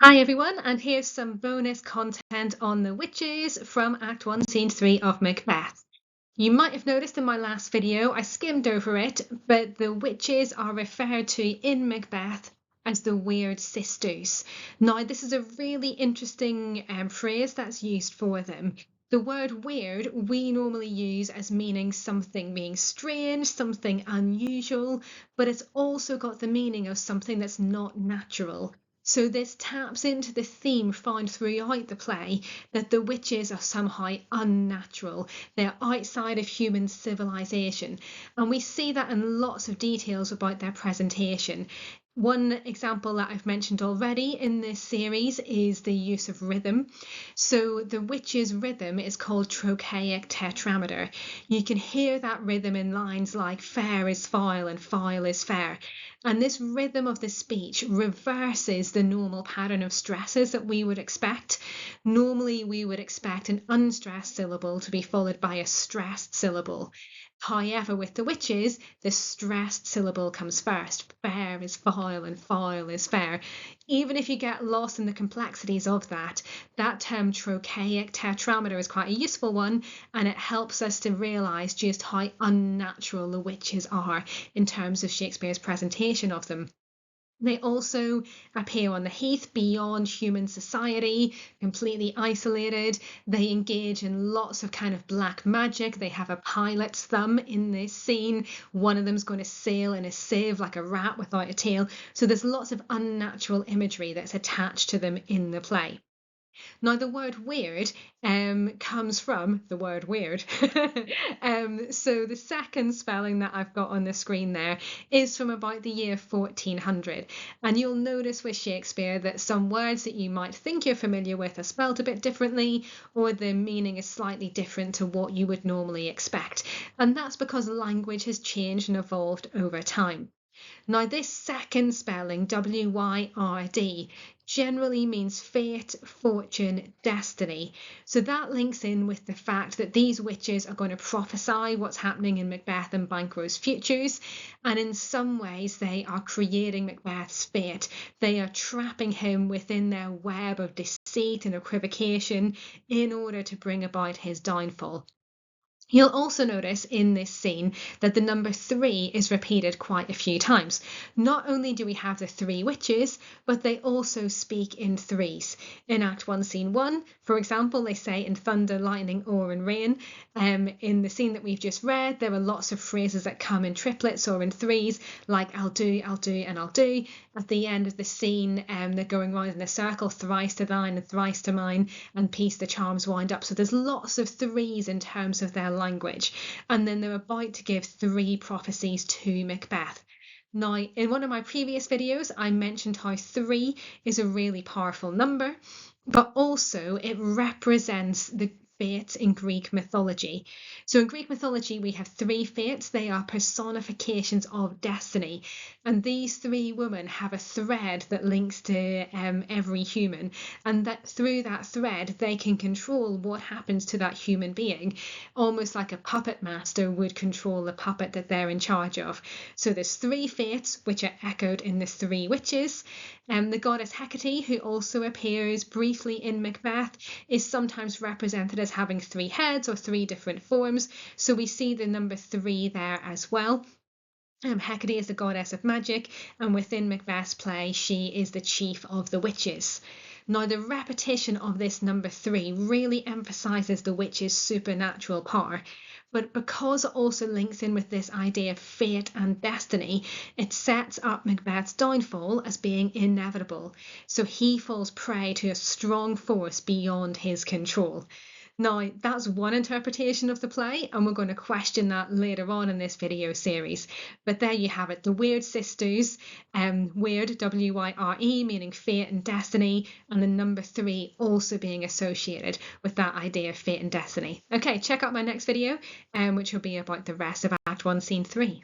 Hi everyone, and here's some bonus content on the witches from Act 1, Scene 3 of Macbeth. You might have noticed in my last video I skimmed over it, but the witches are referred to in Macbeth as the Weird Sisters. Now, this is a really interesting phrase that's used for them. The word weird we normally use as meaning something being strange, something unusual, but it's also got the meaning of something that's not natural. So this taps into the theme found throughout the play that the witches are somehow unnatural. They're outside of human civilization. And we see that in lots of details about their presentation. One example that I've mentioned already in this series is the use of rhythm. So the witch's rhythm is called trochaic tetrameter. You can hear that rhythm in lines like fair is foul and foul is fair. And this rhythm of the speech reverses the normal pattern of stresses that we would expect. Normally, we would expect an unstressed syllable to be followed by a stressed syllable. However, with the witches, the stressed syllable comes first. Fair is foul and foul is fair. Even if you get lost in the complexities of that term trochaic tetrameter is quite a useful one, and it helps us to realise just how unnatural the witches are in terms of Shakespeare's presentation of them. They also appear on the heath beyond human society, completely isolated. They engage in lots of kind of black magic. They have a pilot's thumb in this scene. One of them's going to sail in a sieve like a rat without a tail. So there's lots of unnatural imagery that's attached to them in the play. Now, the word weird comes from the word weird. So the second spelling that I've got on the screen there is from about the year 1400. And you'll notice with Shakespeare that some words that you might think you're familiar with are spelled a bit differently, or the meaning is slightly different to what you would normally expect. And that's because language has changed and evolved over time. Now, this second spelling, W-Y-R-D, generally means fate, fortune, destiny. So that links in with the fact that these witches are going to prophesy what's happening in Macbeth and Banquo's futures. And in some ways, they are creating Macbeth's fate. They are trapping him within their web of deceit and equivocation in order to bring about his downfall. You'll also notice in this scene that the number 3 is repeated quite a few times. Not only do we have the 3 witches, but they also speak in threes. In Act 1, Scene 1, for example, they say in thunder, lightning, or in rain. In the scene that we've just read, there are lots of phrases that come in triplets or in threes, like I'll do, and I'll do. At the end of the scene, they're going round in a circle, thrice to thine and thrice to mine, and peace the charms wind up. So there's lots of threes in terms of their language. And then they're about to give 3 prophecies to Macbeth. Now, in one of my previous videos, I mentioned how 3 is a really powerful number, but also it represents the fates in Greek mythology. So in Greek mythology, we have 3 fates. They are personifications of destiny. And these 3 women have a thread that links to every human. And that through that thread, they can control what happens to that human being, almost like a puppet master would control the puppet that they're in charge of. So there's 3 fates, which are echoed in the 3 witches. The goddess Hecate, who also appears briefly in Macbeth, is sometimes represented as having 3 heads or 3 different forms. So we see the number 3 there as well. Hecate is the goddess of magic, and within Macbeth's play, she is the chief of the witches. Now, the repetition of this number 3 really emphasizes the witch's supernatural power. But because it also links in with this idea of fate and destiny, it sets up Macbeth's downfall as being inevitable. So he falls prey to a strong force beyond his control. Now, that's one interpretation of the play, and we're going to question that later on in this video series. But there you have it, the Weird Sisters, weird, W-Y-R-E, meaning fate and destiny, and the number 3 also being associated with that idea of fate and destiny. Okay, check out my next video, which will be about the rest of Act 1, Scene 3.